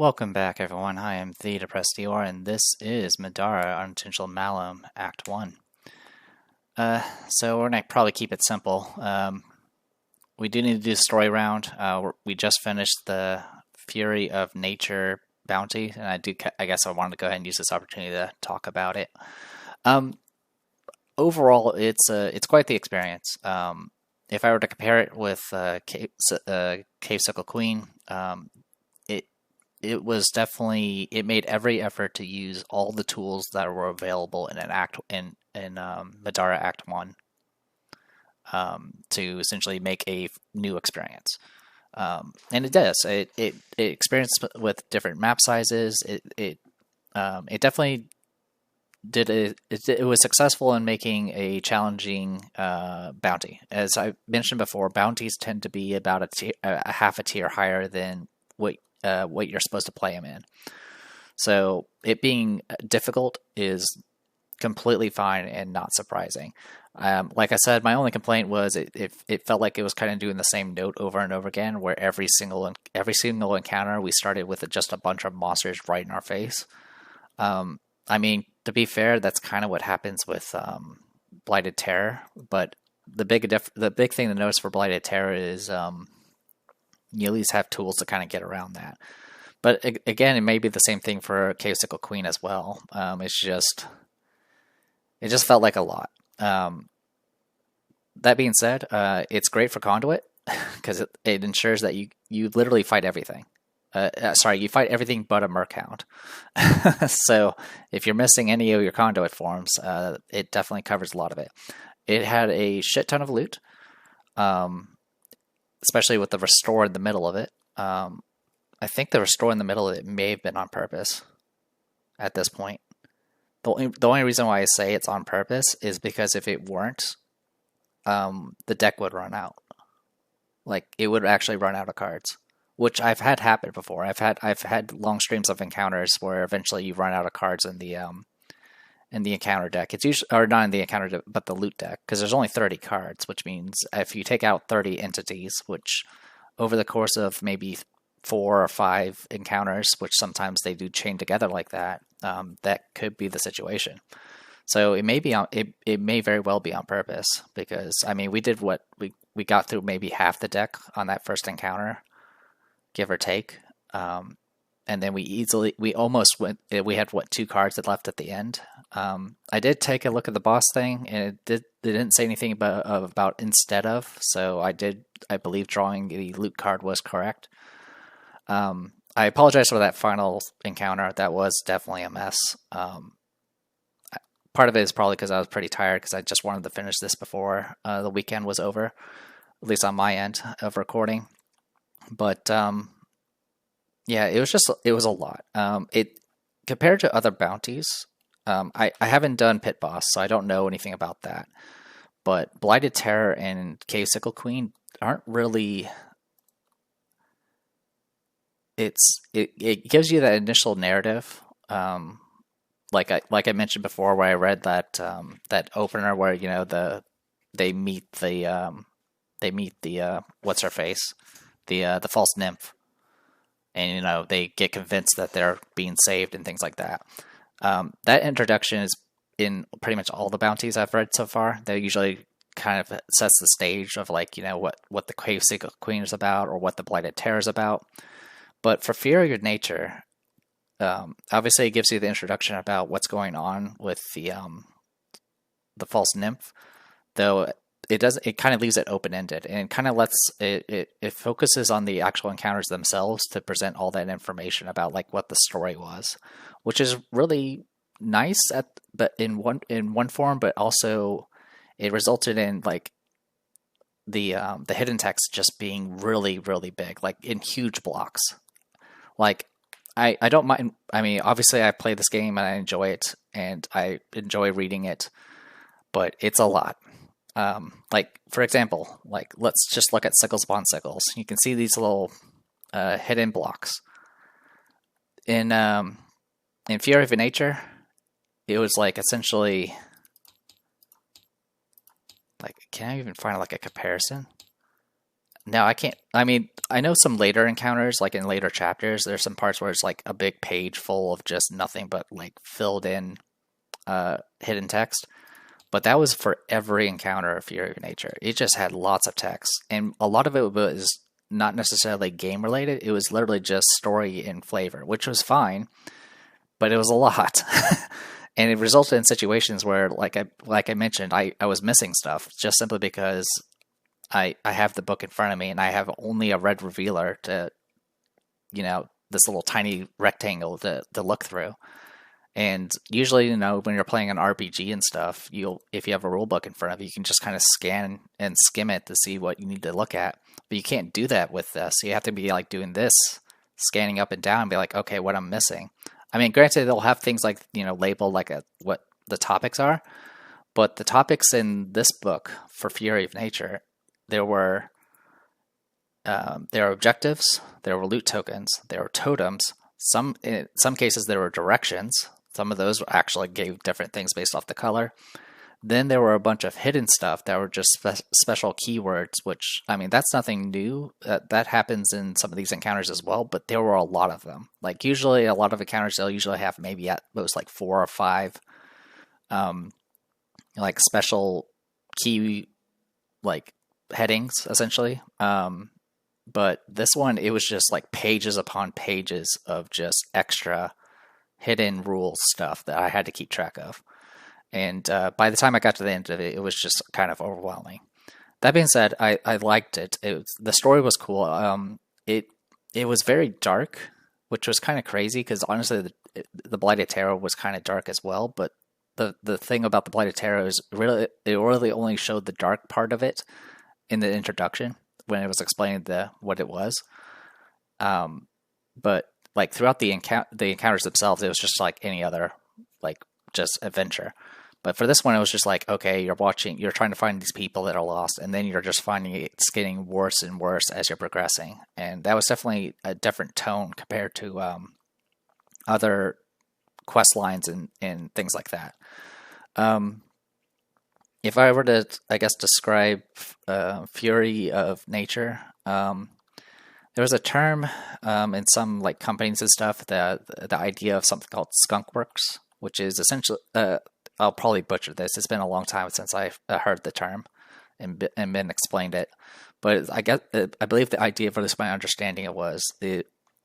Welcome back, everyone. I am the Depressed Dior, and this is Middara, Unintentional Malum, Act 1. So we're going to probably keep it simple. We do need to do a story round. We just finished the Fury of Nature bounty, and I guess I wanted to go ahead and use this opportunity to talk about it. Overall, it's quite the experience. If I were to compare it with Cave Sickle Queen, it was definitely, it made every effort to use all the tools that were available in Middara Act 1 to essentially make a new experience. And it does. It experienced with different map sizes. It definitely did it was successful in making a challenging bounty. As I mentioned before, bounties tend to be about a half a tier higher than what you're supposed to play them in. So it being difficult is completely fine and not surprising. Like I said, my only complaint was it felt like it was kind of doing the same note over and over again, where every single encounter we started with just a bunch of monsters right in our face. I mean, to be fair, that's kind of what happens with Blighted Terror, but the big thing to notice for Blighted Terror is you at least have tools to kind of get around that. But again, it may be the same thing for Cave Sickle Queen as well. It just felt like a lot. That being said, it's great for Conduit because it ensures that you literally fight everything. You fight everything but a Mercount. So if you're missing any of your Conduit forms, it definitely covers a lot of it. It had a shit ton of loot. Especially with the restore in the middle of it. I think the restore in the middle of it may have been on purpose at this point. The only reason why I say it's on purpose is because if it weren't, the deck would run out. Like, it would actually run out of cards, which I've had happen before. I've had long streams of encounters where eventually you run out of cards in the encounter deck. It's usually, or not in the encounter deck, but the loot deck, because there's only 30 cards, which means if you take out 30 entities, which over the course of maybe 4 or 5 encounters, which sometimes they do chain together like that, that could be the situation. So it may be it may very well be on purpose, because I mean we did what we got through maybe half the deck on that first encounter, give or take. And then we almost went, we had 2 cards that left at the end. I did take a look at the boss thing, and it didn't say anything about instead of, so I believe drawing the loot card was correct. I apologize for that final encounter. That was definitely a mess. Part of it is probably because I was pretty tired, because I just wanted to finish this before the weekend was over, at least on my end of recording. But yeah, it was a lot. It compared to other bounties, I haven't done Pit Boss, so I don't know anything about that. But Blighted Terror and Cave Sickle Queen aren't really. It gives you that initial narrative, like I mentioned before, where I read that that opener where they meet the what's her face, the false nymph. And, they get convinced that they're being saved and things like that. That introduction is in pretty much all the bounties I've read so far. They usually kind of sets the stage of, like, what the Cave Sickle Queen is about, or what the Blighted Terror is about. But for Fury of Nature, obviously it gives you the introduction about what's going on with the false nymph, though it kind of leaves it open-ended, and kind of lets it focuses on the actual encounters themselves to present all that information about, like, what the story was, which is really nice but in one form, but also it resulted in, like, the hidden text just being really, really big, like in huge blocks. Like, I don't mind. I mean, obviously I play this game and I enjoy it, and I enjoy reading it, but it's a lot. Like, for example, like, let's just look at Sickles Upon Sickles. You can see these little hidden blocks. In Fury of Nature, it was like essentially, like, can I even find like a comparison? No, I can't. I mean, I know some later encounters, like in later chapters, there's some parts where it's like a big page full of just nothing but like filled in hidden text. But that was for every encounter of Fury of Nature. It just had lots of text, and a lot of it was not necessarily game related. It was literally just story and flavor, which was fine, but it was a lot. And it resulted in situations where, like I mentioned, I was missing stuff just simply because I have the book in front of me and I have only a red revealer to, this little tiny rectangle to look through. And usually, when you're playing an RPG and stuff, if you have a rule book in front of you, you can just kind of scan and skim it to see what you need to look at. But you can't do that with this. You have to be like doing this, scanning up and down, and be like, okay, what I'm missing. I mean, granted, they'll have things like, labeled like what the topics are, but the topics in this book for Fury of Nature, there were objectives, there were loot tokens, there were totems. In some cases, there were directions. Some of those actually gave different things based off the color. Then there were a bunch of hidden stuff that were just special keywords, which, I mean, that's nothing new. That happens in some of these encounters as well, but there were a lot of them. Like, usually, a lot of encounters, they'll usually have maybe at most like 4 or 5 like special key like headings, essentially. But this one, it was just like pages upon pages of just extra hidden rule stuff that I had to keep track of. And by the time I got to the end of it, it was just kind of overwhelming. That being said, I liked it. The story was cool. It was very dark, which was kind of crazy because honestly, the Blighted Tarot was kind of dark as well. But the thing about the Blighted Tarot is it really only showed the dark part of it in the introduction when it was explaining what it was. But like throughout the encounters themselves, it was just like any other like just adventure. But for this one, it was just like, okay, you're trying to find these people that are lost, and then you're just finding it's getting worse and worse as you're progressing. And that was definitely a different tone compared to other quest lines and things like that. If I were to, I guess, describe Fury of Nature, there was a term in some like companies and stuff, the idea of something called skunk works, which is essentially, I'll probably butcher this. It's been a long time since I've heard the term and been explained it. But I believe the idea for this, my understanding it was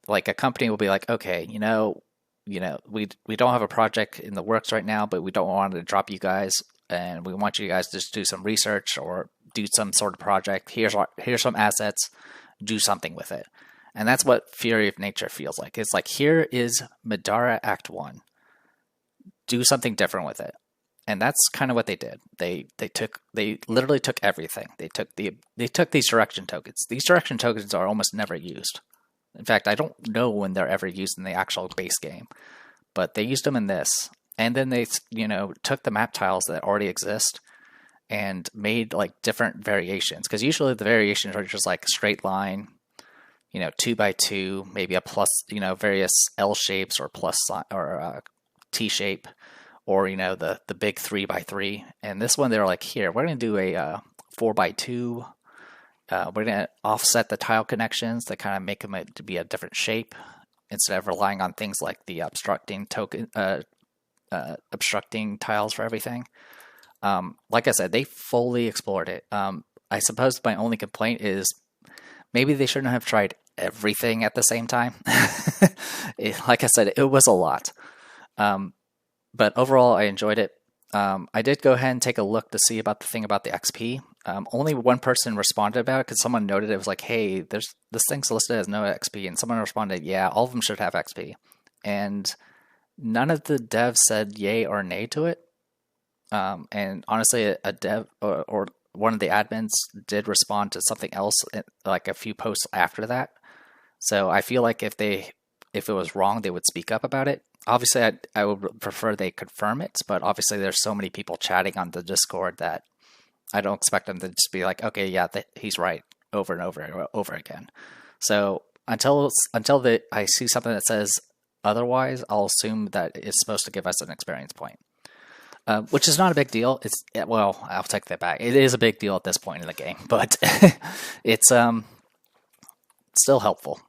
like a company will be like, okay, we don't have a project in the works right now, but we don't want to drop you guys, and we want you guys to just do some research or do some sort of project. Here's some assets, do something with it. And that's what Fury of Nature feels like. It's like, here is Middara Act 1. Do something different with it. And that's kind of what they did. They literally took everything. They took these direction tokens. These direction tokens are almost never used. In fact, I don't know when they're ever used in the actual base game, but they used them in this. And then they, took the map tiles that already exist and made like different variations. Because usually the variations are just like a straight line, 2x2, maybe a plus, various L shapes or plus or T shape, or the big 3x3. And this one they're like, here, we're going to do a 4x2. We're going to offset the tile connections to kind of make them to be a different shape instead of relying on things like the obstructing tiles for everything. Like I said, they fully explored it. I suppose my only complaint is maybe they shouldn't have tried everything at the same time. Like I said, it was a lot. But overall, I enjoyed it. I did go ahead and take a look to see about the thing about the XP. Only one person responded about it because someone noted it was like, hey, this thing's listed as no XP. And someone responded, yeah, all of them should have XP. And none of the devs said yay or nay to it. And honestly, a dev or one of the admins did respond to something else, like a few posts after that. So I feel like if it was wrong, they would speak up about it. Obviously, I would prefer they confirm it, but obviously there's so many people chatting on the Discord that I don't expect them to just be like, okay, yeah, he's right, over and over and over again. So until I see something that says otherwise, I'll assume that it's supposed to give us an experience point. which is not a big deal. Well, I'll take that back. It is a big deal at this point in the game, but it's still helpful.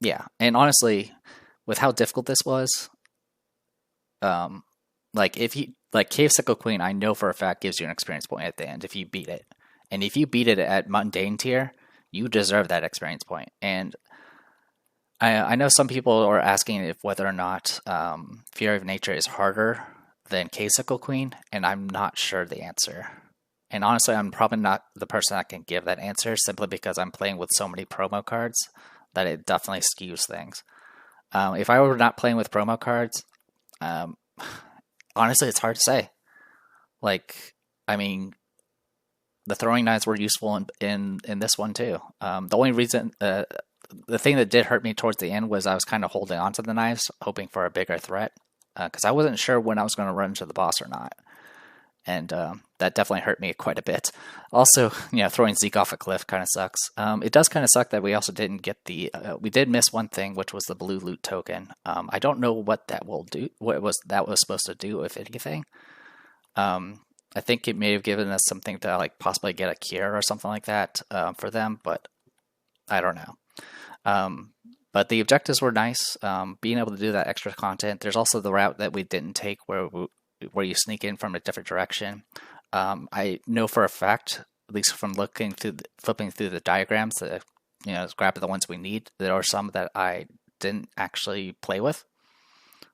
Yeah, and honestly, with how difficult this was, like if you like Cave Sickle Queen, I know for a fact gives you an experience point at the end if you beat it, and if you beat it at mundane tier, you deserve that experience point. And I know some people are asking if whether or not Fury of Nature is harder than Cave Sickle Queen, and I'm not sure the answer. And honestly, I'm probably not the person that can give that answer simply because I'm playing with so many promo cards that it definitely skews things. If I were not playing with promo cards, honestly, it's hard to say. Like, I mean, the throwing knives were useful in this one too. The only reason, the thing that did hurt me towards the end was I was kind of holding onto the knives, hoping for a bigger threat, because I wasn't sure when I was going to run into the boss or not. And that definitely hurt me quite a bit. Also, throwing Zeke off a cliff kind of sucks. It does kind of suck that we also didn't get we did miss one thing, which was the blue loot token. I don't know what that will do, that was supposed to do, if anything. I think it may have given us something to like possibly get a cure or something like that for them, but I don't know. But the objectives were nice. Being able to do that extra content. There's also the route that we didn't take where you sneak in from a different direction. I know for a fact, at least from flipping through the diagrams, that grab the ones we need. There are some that I didn't actually play with.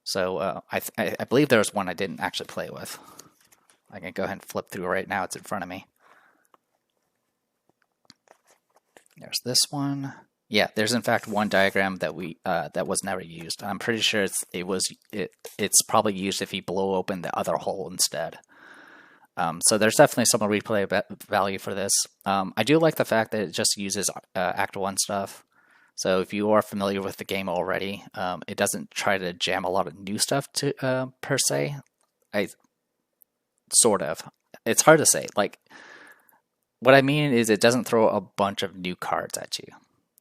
So I believe there was one I didn't actually play with. I can go ahead and flip through right now. It's in front of me. There's this one. Yeah, there's in fact one diagram that that was never used. I'm pretty sure it's probably used if you blow open the other hole instead. So there's definitely some replay value for this. I do like the fact that it just uses Act 1 stuff. So if you are familiar with the game already, it doesn't try to jam a lot of new stuff to per se. Sort of. It's hard to say. Like, what I mean is it doesn't throw a bunch of new cards at you.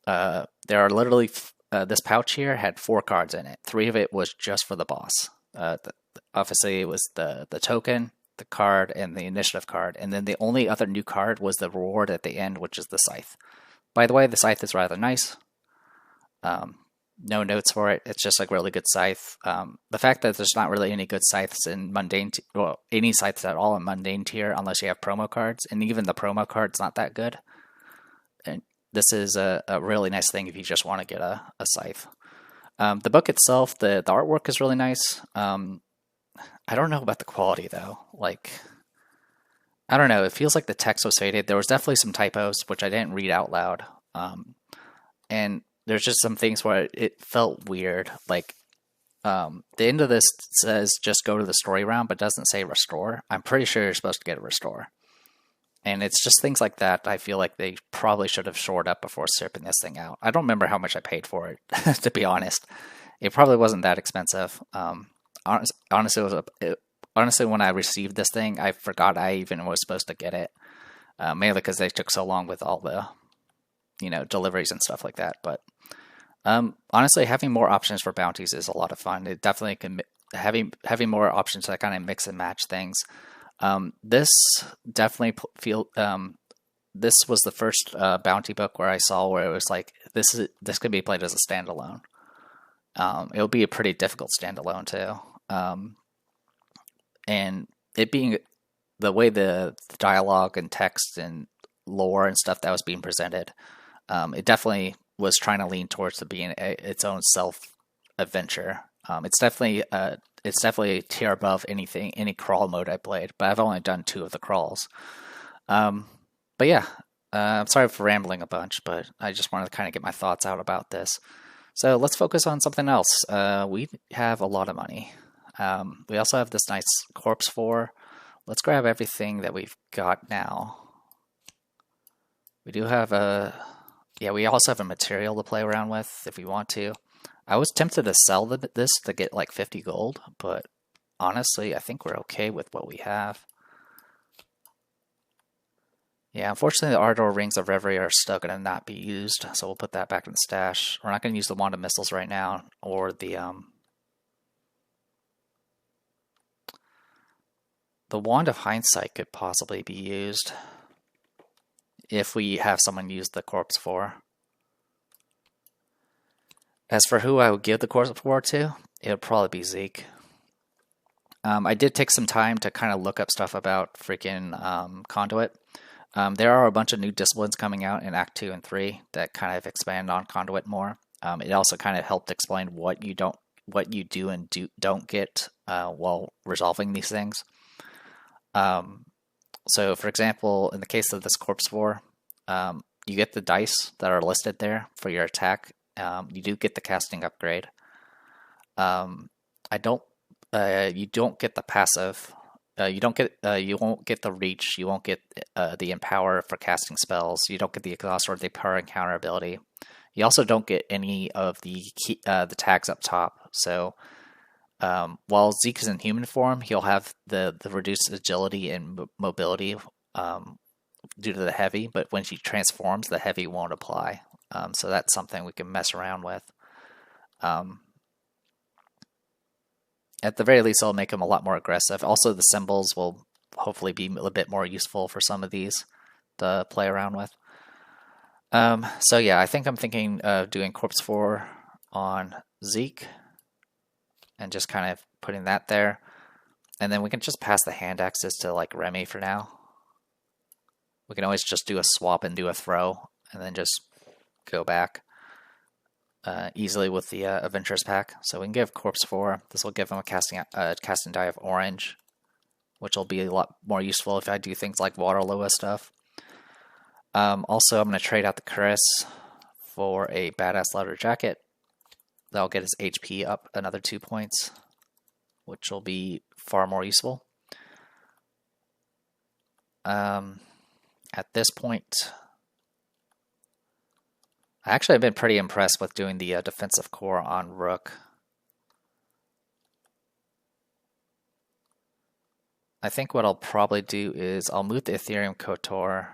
There are literally, this pouch here had 4 cards in it. 3 of it was just for the boss. Obviously, it was the token, the card, and the initiative card. And then the only other new card was the reward at the end, which is the scythe. By the way, the scythe is rather nice. No notes for it. It's just like really good scythe. The fact that there's not really any good scythes in mundane, any scythes at all in mundane tier unless you have promo cards, and even the promo card's not that good. And this is a really nice thing if you just want to get a scythe. The book itself, the artwork is really nice. I don't know about the quality though. Like, I don't know. It feels like the text was faded. There was definitely some typos, which I didn't read out loud. And there's just some things where it felt weird. Like, the end of this says just go to the story round, but doesn't say restore. I'm pretty sure you're supposed to get a restore. And it's just things like that I feel like they probably should have shored up before shipping this thing out. I don't remember how much I paid for it, to be honest. It probably wasn't that expensive. Honestly, when I received this thing, I forgot I even was supposed to get it. Mainly because they took so long with all the deliveries and stuff like that. But honestly, having more options for bounties is a lot of fun. It definitely can having more options that kind of mix and match things. This definitely this was the first bounty book where I saw where it was like this could be played as a standalone. It'll be a pretty difficult standalone too. And it being the way the dialogue and text and lore and stuff that was being presented, it definitely was trying to lean towards being its own self adventure. It's definitely a tier above any crawl mode I played, but I've only done 2 of the crawls. But yeah, I'm sorry for rambling a bunch, but I just wanted to kind of get my thoughts out about this. So let's focus on something else. We have a lot of money. We also have this nice corpse 4. Let's grab everything that we've got now. We do have we also have a material to play around with if we want to. I was tempted to sell this to get like 50 gold, but honestly, I think we're okay with what we have. Yeah, unfortunately, the Ardor Rings of Reverie are still going to not be used, so we'll put that back in the stash. We're not going to use the Wand of Missiles right now, or the The Wand of Hindsight could possibly be used if we have someone use the Corpse 4. As for who I would give the Corpse 4 to, it would probably be Zeke. I did take some time to kind of look up stuff about freaking Conduit. There are a bunch of new disciplines coming out in Act 2 and 3 that kind of expand on Conduit more. It also kind of helped explain what you do and don't get while resolving these things. So, for example, in the case of this Corpse 4, you get the dice that are listed there for your attack. You do get the casting upgrade. You don't get the passive. You won't get the reach. You won't get the empower for casting spells. You don't get the exhaust or the power encounter ability. You also don't get any of the tags up top. So while Zeke is in human form, he'll have the reduced agility and mobility due to the heavy. But when she transforms, the heavy won't apply. So that's something we can mess around with. At the very least, it'll make him a lot more aggressive. Also, the symbols will hopefully be a bit more useful for some of these to play around with. So yeah, I think I'm thinking of doing Corpse 4 on Zeke and just kind of putting that there. And then we can just pass the hand axes to like Remy for now. We can always just do a swap and do a throw and then just go back easily with the Adventurers pack. So we can give Corpse 4. This will give him a casting die of orange, which will be a lot more useful if I do things like Waterloo stuff. Also, I'm going to trade out the Chris for a badass leather jacket. That'll get his HP up another 2 points, which will be far more useful. At this point, I actually have been pretty impressed with doing the defensive core on Rook. I think what I'll probably do is I'll move the Ethereum Kotor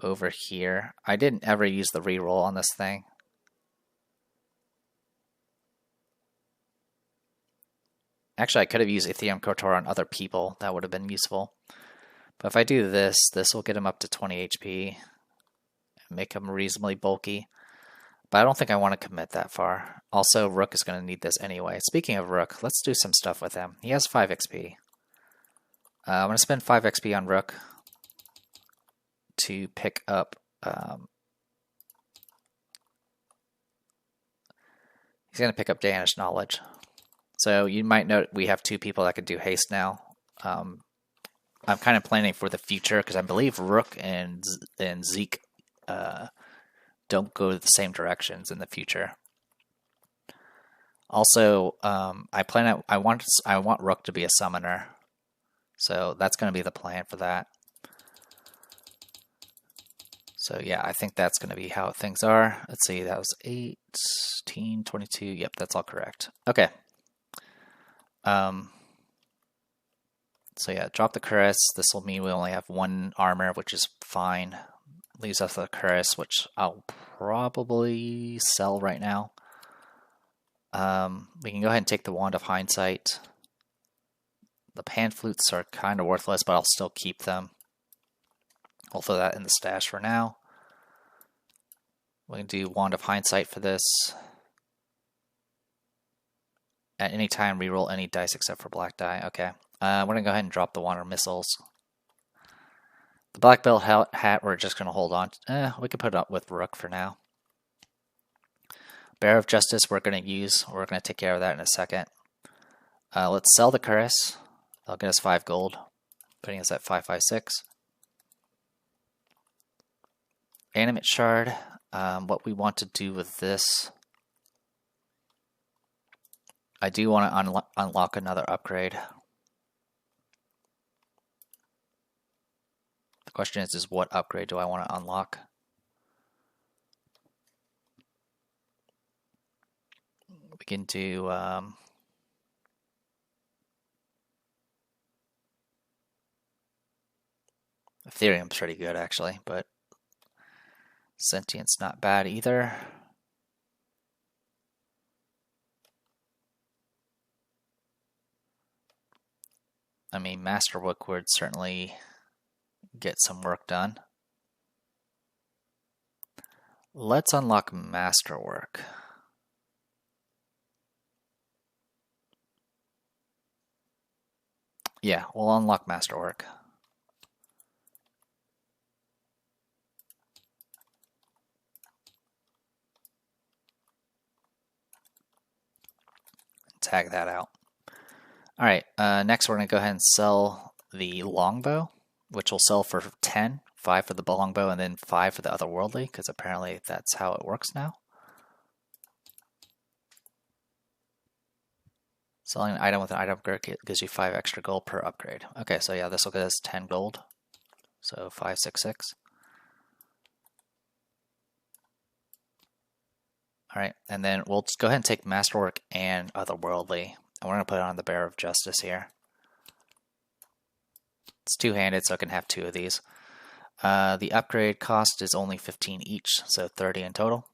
over here. I didn't ever use the reroll on this thing. Actually, I could have used Ethereum Kotor on other people. That would have been useful. But if I do this, this will get him up to 20 HP. Make him reasonably bulky. But I don't think I want to commit that far. Also, Rook is going to need this anyway. Speaking of Rook, let's do some stuff with him. He has 5 XP. I'm going to spend 5 XP on Rook to pick up... he's going to pick up Danish Knowledge. So you might note we have 2 people that can do haste now. I'm kind of planning for the future because I believe Rook and Zeke don't go the same directions in the future. Also, I want Rook to be a summoner, so that's going to be the plan for that. So yeah, I think that's going to be how things are. Let's see, that was 18, 22. Yep, that's all correct. Okay. So yeah, drop the Chris. This will mean we only have 1 armor, which is fine. Leaves us the Chris, which I'll probably sell right now. We can go ahead and take the Wand of Hindsight. The pan flutes are kind of worthless, but I'll still keep them. I'll throw that in the stash for now. We can do Wand of Hindsight for this. At any time, reroll any dice except for black die. Okay. We're going to go ahead and drop the Water Missiles. The Black Belt hat, we're just going to hold on. We can put it up with Rook for now. Bear of Justice, we're going to use. We're going to take care of that in a second. Let's sell the Chorus. That'll get us 5 gold, putting us at 556. Animate Shard. What we want to do with this, I do want to unlock another upgrade. The question is what upgrade do I want to unlock? We can do Ethereum's pretty good actually, but Sentient's not bad either. I mean, Masterwork would certainly get some work done. Let's unlock Masterwork. Yeah, we'll unlock Masterwork. Tag that out. All right, next we're going to go ahead and sell the longbow, which will sell for 10, 5 for the longbow, and then 5 for the otherworldly, because apparently that's how it works now. Selling an item with an item upgrade gives you 5 extra gold per upgrade. Okay, so yeah, this will get us 10 gold. So 566. All right, and then we'll just go ahead and take Masterwork and Otherworldly, and we're going to put it on the Bearer of Justice here. It's two-handed, so I can have 2 of these. The upgrade cost is only 15 each, so 30 in total.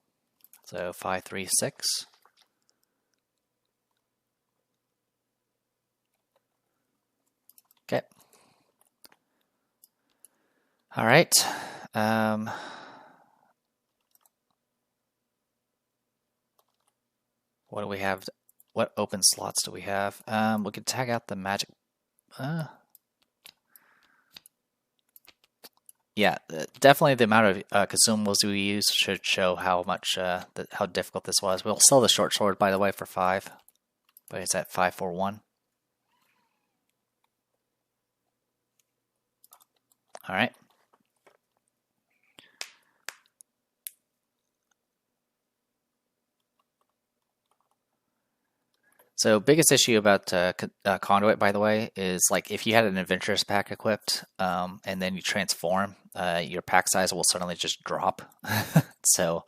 So 536. Okay. All right. What do we have? What open slots do we have? We could tag out the magic. Yeah, definitely the amount of consumables we use should show how much how difficult this was. We'll sell the short sword, by the way, for 5. But it's at 541. All right. So biggest issue about Conduit, by the way, is like if you had an adventurous pack equipped and then you transform, your pack size will suddenly just drop. So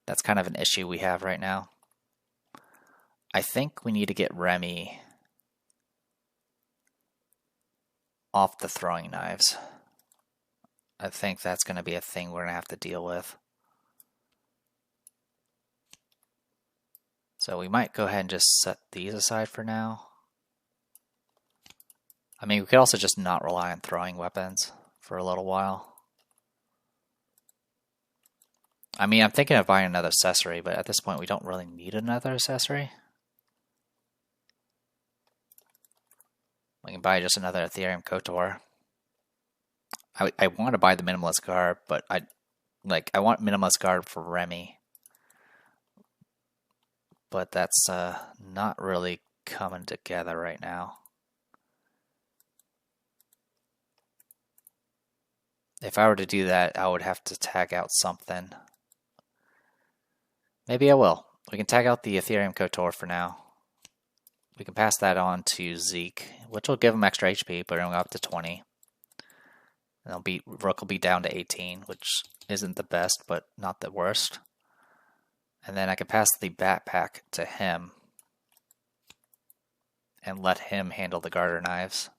that's kind of an issue we have right now. I think we need to get Remy off the throwing knives. I think that's going to be a thing we're going to have to deal with. So we might go ahead and just set these aside for now. I mean, we could also just not rely on throwing weapons for a little while. I mean, I'm thinking of buying another accessory, but at this point we don't really need another accessory. We can buy just another Ethereum Kotor. I want to buy the Minimalist Garb, but I want Minimalist Garb for Remy. But that's not really coming together right now. If I were to do that, I would have to tag out something. Maybe I will. We can tag out the Ethereum Kotor for now. We can pass that on to Zeke, which will give him extra HP, but it'll go up to 20. And Rook will be down to 18, which isn't the best, but not the worst. And then I can pass the backpack to him and let him handle the garter knives.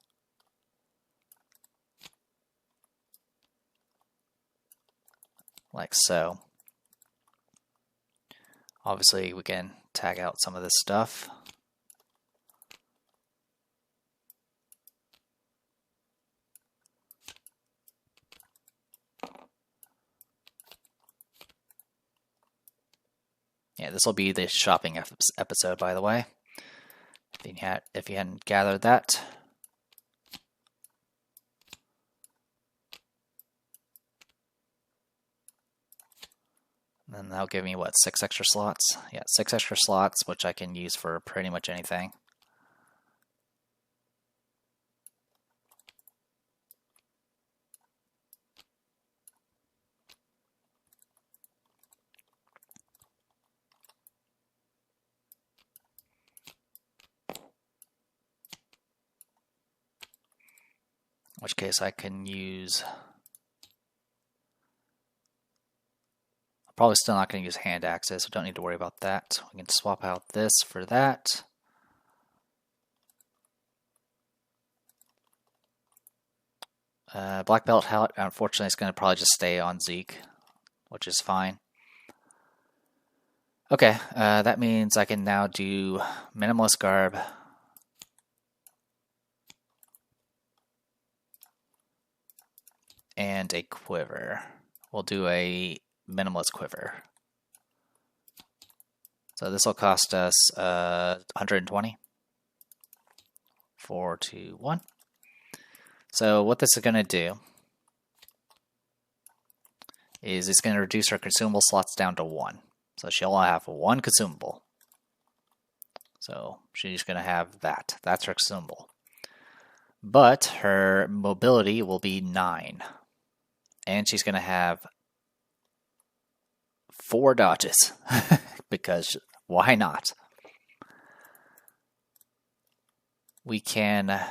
Like so. Obviously, we can tag out some of this stuff. Yeah, this will be the shopping episode, by the way. If you hadn't gathered that. Then that'll give me, what, 6 extra slots? Yeah, 6 extra slots, which I can use for pretty much anything. In which case I can use... Probably still not going to use hand axes, so don't need to worry about that. We can swap out this for that. Black belt, unfortunately, is going to probably just stay on Zeke, which is fine. Okay, that means I can now do Minimalist Garb, and a quiver. We'll do a minimalist quiver. So this will cost us 120. 4, 2, 1. So what this is going to do is it's going to reduce her consumable slots down to 1. So she'll have 1 consumable. So she's going to have that. That's her consumable. But her mobility will be 9. And she's going to have 4 dodges. Because why not? We can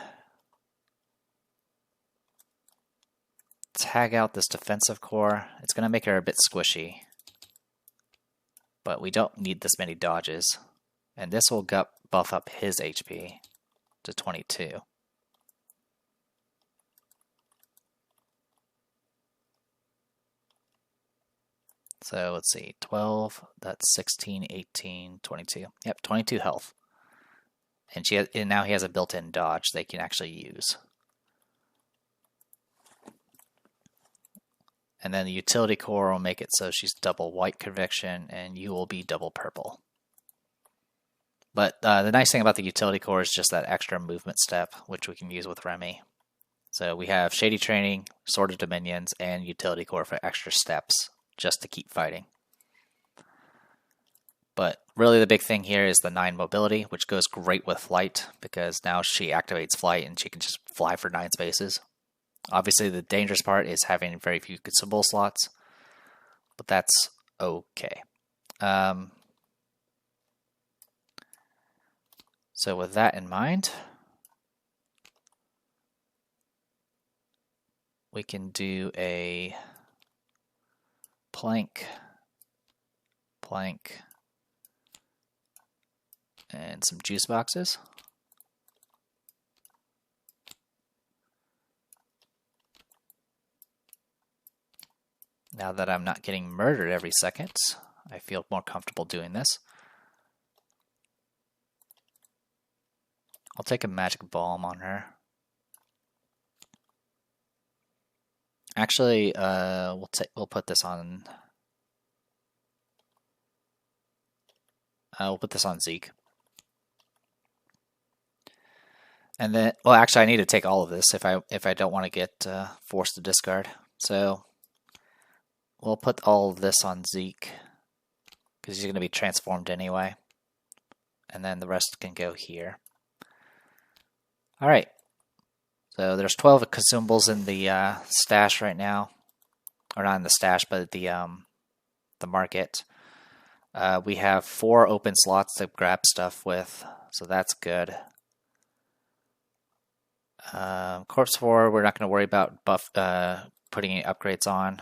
tag out this defensive core. It's going to make her a bit squishy. But we don't need this many dodges. And this will buff up his HP to 22. So let's see, 12, that's 16, 18, 22. Yep, 22 health. And now he has a built-in dodge they can actually use. And then the utility core will make it so she's double white conviction, and you will be double purple. But the nice thing about the utility core is just that extra movement step, which we can use with Remy. So we have Shady Training, Sword of Dominions, and utility core for extra steps, just to keep fighting. But really the big thing here is the 9 mobility, which goes great with flight, because now she activates flight and she can just fly for 9 spaces. Obviously the dangerous part is having very few consumable slots, but that's okay. So with that in mind, we can do a plank, and some juice boxes. Now that I'm not getting murdered every second, I feel more comfortable doing this. I'll take a magic balm on her. Actually, we'll put this on. We'll put this on Zeke. And then, well, actually, I need to take all of this if I don't want to get forced to discard. So we'll put all of this on Zeke because he's going to be transformed anyway, and then the rest can go here. All right. So there's 12 consumables in the stash right now, or not in the stash, but the market. We have 4 open slots to grab stuff with, so that's good. Corpse 4, we're not going to worry about putting any upgrades on.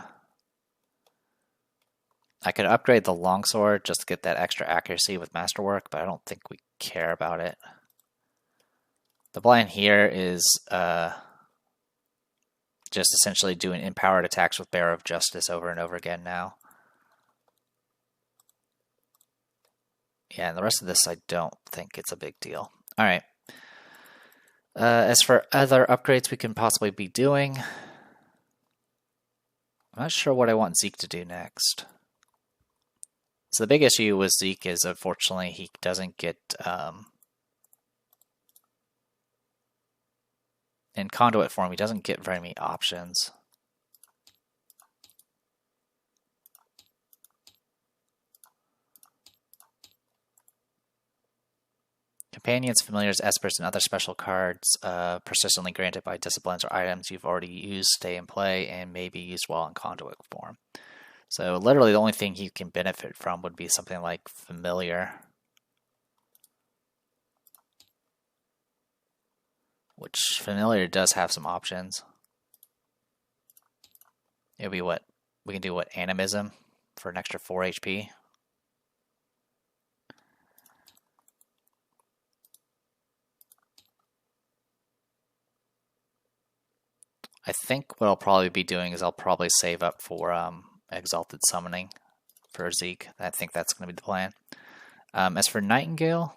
I could upgrade the longsword just to get that extra accuracy with masterwork, but I don't think we care about it. The plan here is just essentially doing empowered attacks with Bearer of Justice over and over again now. Yeah, and the rest of this I don't think it's a big deal. Alright. As for other upgrades we can possibly be doing, I'm not sure what I want Zeke to do next. So the big issue with Zeke is, unfortunately, he doesn't get... in conduit form, he doesn't get very many options. Companions, familiars, espers, and other special cards persistently granted by disciplines or items you've already used stay in play and may be used while in conduit form. So literally the only thing you can benefit from would be something like familiar, which familiar does have some options. It'll be what we can do, what, animism for an extra 4 HP. I think what I'll probably be doing is I'll probably save up for Exalted Summoning for Zeke. I think that's going to be the plan. As for Nightingale,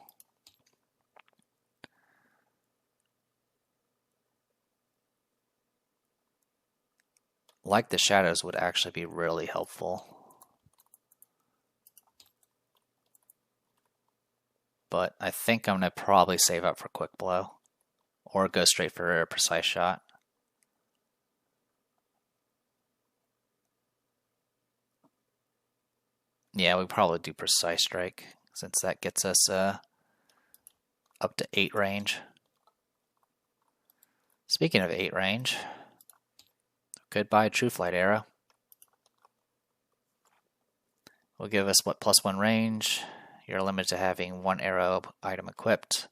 like the shadows would actually be really helpful. But I think I'm going to probably save up for quick blow. Or go straight for a precise shot. Yeah, we probably do precise strike, since that gets us up to 8 range. Speaking of 8 range, goodbye True Flight arrow. Will give us what, +1 range. You're limited to having 1 arrow item equipped.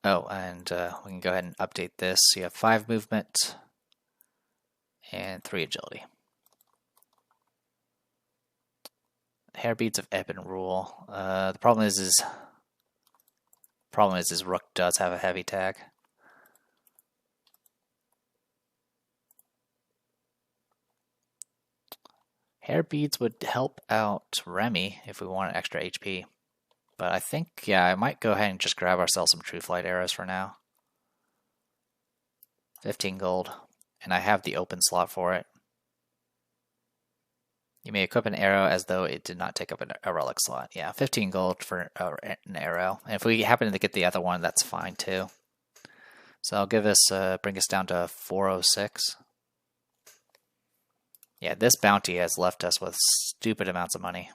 Oh, and we can go ahead and update this. You have 5 movement and 3 agility. Hair beads of ebb and rule. The problem is Rook does have a heavy tag. Hair beads would help out Remy if we want extra HP. But I think, yeah, I might go ahead and just grab ourselves some True Flight arrows for now. 15 gold. And I have the open slot for it. You may equip an arrow as though it did not take up a relic slot. Yeah, 15 gold for an arrow. And if we happen to get the other one, that's fine too. So I'll give us, bring us down to 406. Yeah, this bounty has left us with stupid amounts of money.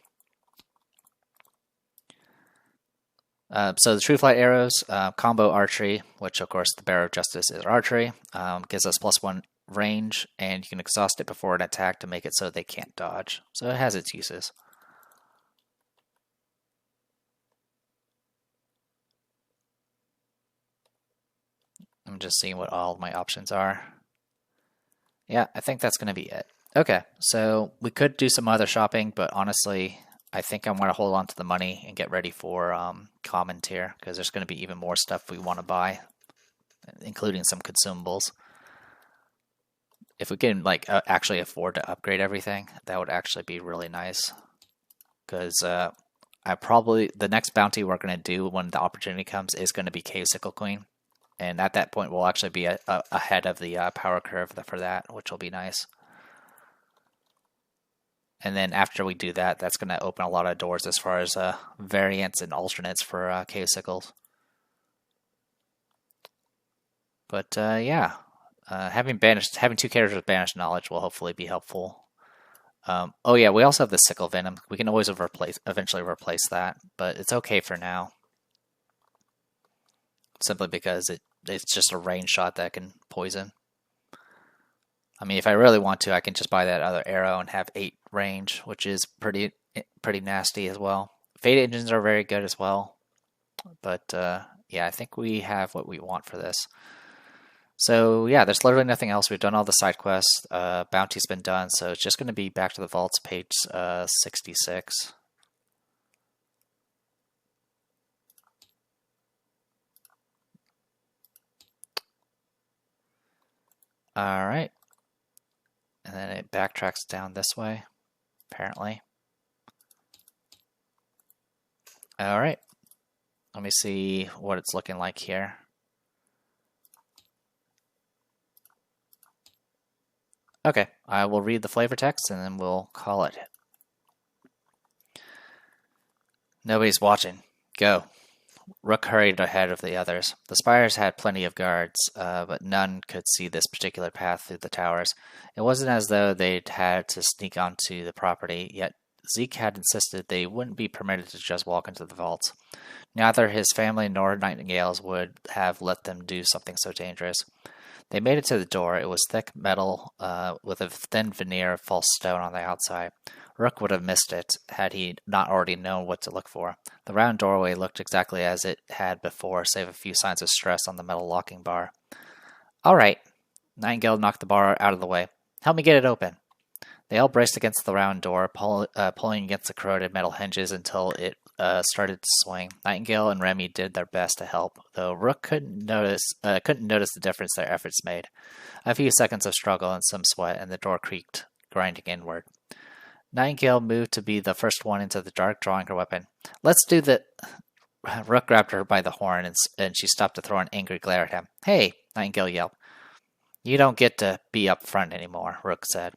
So the True Flight arrows, combo archery, which of course the Bearer of Justice is archery, gives us +1 range, and you can exhaust it before an attack to make it so they can't dodge. So it has its uses. I'm just seeing what all my options are. Yeah, I think that's going to be it. Okay, so we could do some other shopping, but honestly, I think I'm going to hold on to the money and get ready for common tier, because there's going to be even more stuff we want to buy, including some consumables. If we can actually afford to upgrade everything, that would actually be really nice. Because the next bounty we're going to do when the opportunity comes is going to be Cave Sickle Queen. And at that point, we'll actually be ahead of the power curve for that, which will be nice. And then after we do that, that's going to open a lot of doors as far as variants and alternates for Cave Sickles. But yeah, having 2 characters with banished knowledge will hopefully be helpful. Oh yeah, we also have the Sickle Venom. We can always eventually replace that, but it's okay for now. Simply because it's just a range shot that can poison. I mean, if I really want to, I can just buy that other arrow and have 8 range, which is pretty nasty as well. Fate engines are very good as well. But yeah, I think we have what we want for this. So yeah, there's literally nothing else. We've done all the side quests. Bounty's been done, so it's just going to be back to the vaults, page 66. All right. And then it backtracks down this way, apparently. All right. Let me see what it's looking like here. Okay, I will read the flavor text and then we'll call it. Nobody's watching. Go. Rook hurried ahead of the others. The spires had plenty of guards, but none could see this particular path through the towers. It wasn't as though they'd had to sneak onto the property, yet Zeke had insisted they wouldn't be permitted to just walk into the vaults. Neither his family nor Nightingale's would have let them do something so dangerous. They made it to the door. It was thick metal with a thin veneer of false stone on the outside. Rook would have missed it had he not already known what to look for. The round doorway looked exactly as it had before, save a few signs of stress on the metal locking bar. All right. Nightingale knocked the bar out of the way. Help me get it open. They all braced against the round door, pulling against the corroded metal hinges until it started to swing. Nightingale and Remy did their best to help, though Rook couldn't notice the difference their efforts made. A few seconds of struggle and some sweat, and the door creaked, grinding inward. Nightingale moved to be the first one into the dark, drawing her weapon. Let's do the... Rook grabbed her by the horn, and she stopped to throw an angry glare at him. "Hey!" Nightingale yelled. "You don't get to be up front anymore," Rook said.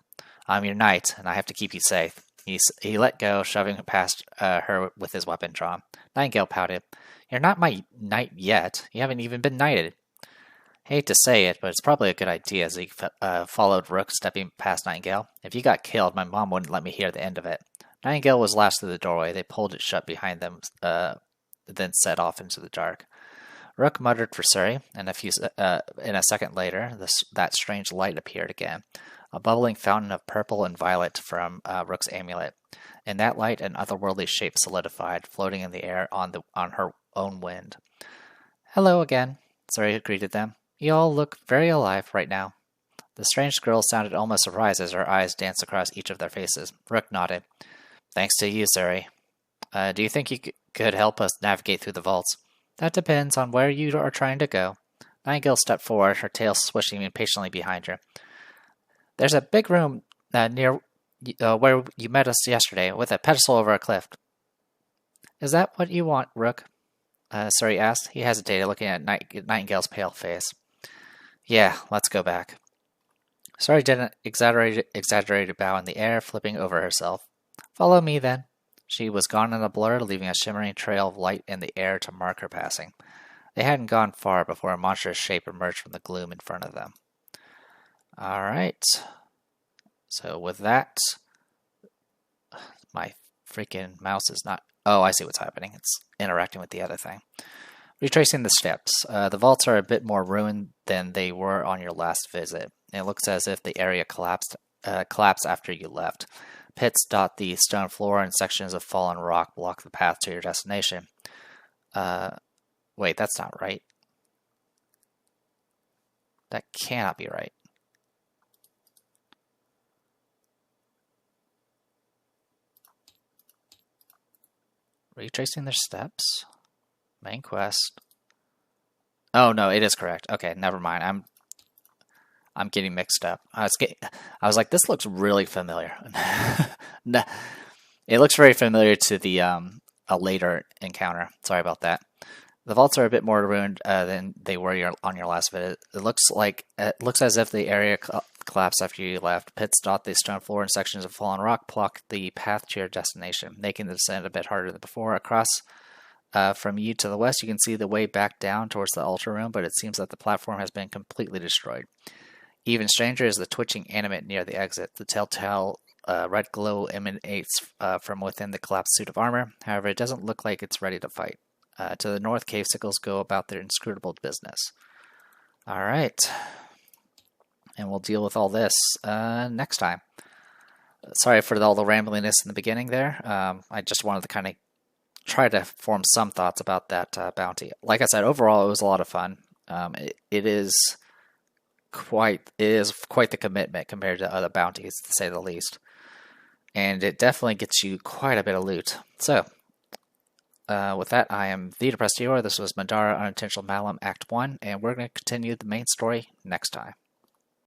"I'm your knight, and I have to keep you safe." He let go, shoving past her with his weapon drawn. Nightingale pouted. "You're not my knight yet. You haven't even been knighted." "Hate to say it, but it's probably a good idea," as he followed Rook, stepping past Nightingale. "If you got killed, my mom wouldn't let me hear the end of it." Nightingale was last through the doorway. They pulled it shut behind them, then set off into the dark. Rook muttered for Surrey, and a second later, that strange light appeared again, a bubbling fountain of purple and violet from Rook's amulet. In that light, an otherworldly shape solidified, floating in the air on her own wind. "Hello again," Surrey greeted them. "You all look very alive right now." The strange girl sounded almost surprised as her eyes danced across each of their faces. Rook nodded. "Thanks to you, Surrey. Do you think you could help us navigate through the vaults?" "That depends on where you are trying to go." Nightingale stepped forward, her tail swishing impatiently behind her. "There's a big room near where you met us yesterday, with a pedestal over a cliff." "Is that what you want, Rook?" Surrey asked. He hesitated, looking at Nightingale's pale face. "Yeah, let's go back." Surrey did an exaggerated bow in the air, flipping over herself. "Follow me, then." She was gone in a blur, leaving a shimmering trail of light in the air to mark her passing. They hadn't gone far before a monstrous shape emerged from the gloom in front of them. All right. So with that, my freaking mouse is not... Oh, I see what's happening. It's interacting with the other thing. Retracing the steps. The vaults are a bit more ruined than they were on your last visit. It looks as if the area collapsed after you left. Pits dot the stone floor, and sections of fallen rock block the path to your destination. Wait, that's not right. That cannot be right. Retracing their steps. Main quest. Oh no, it is correct. Okay, never mind. I'm getting mixed up. I was like, this looks really familiar. It looks very familiar to the a later encounter. Sorry about that. The vaults are a bit more ruined than they were on your last visit. It looks as if the area collapsed after you left. Pits dot the stone floor, and sections of fallen rock block the path to your destination, making the descent a bit harder than before. Across from you to the west, you can see the way back down towards the altar room, but it seems that the platform has been completely destroyed. Even stranger is the twitching animate near the exit. The telltale red glow emanates from within the collapsed suit of armor. However, it doesn't look like it's ready to fight. To the north, cave sickles go about their inscrutable business. All right. And we'll deal with all this next time. Sorry for all the rambliness in the beginning there. I just wanted to kind of try to form some thoughts about that bounty. Like I said, overall, it was a lot of fun. It is quite the commitment compared to other bounties, to say the least. And it definitely gets you quite a bit of loot. So, with that, I am the Depressed Hero. This was Middara Unintentional Malum Act 1, and we're going to continue the main story next time.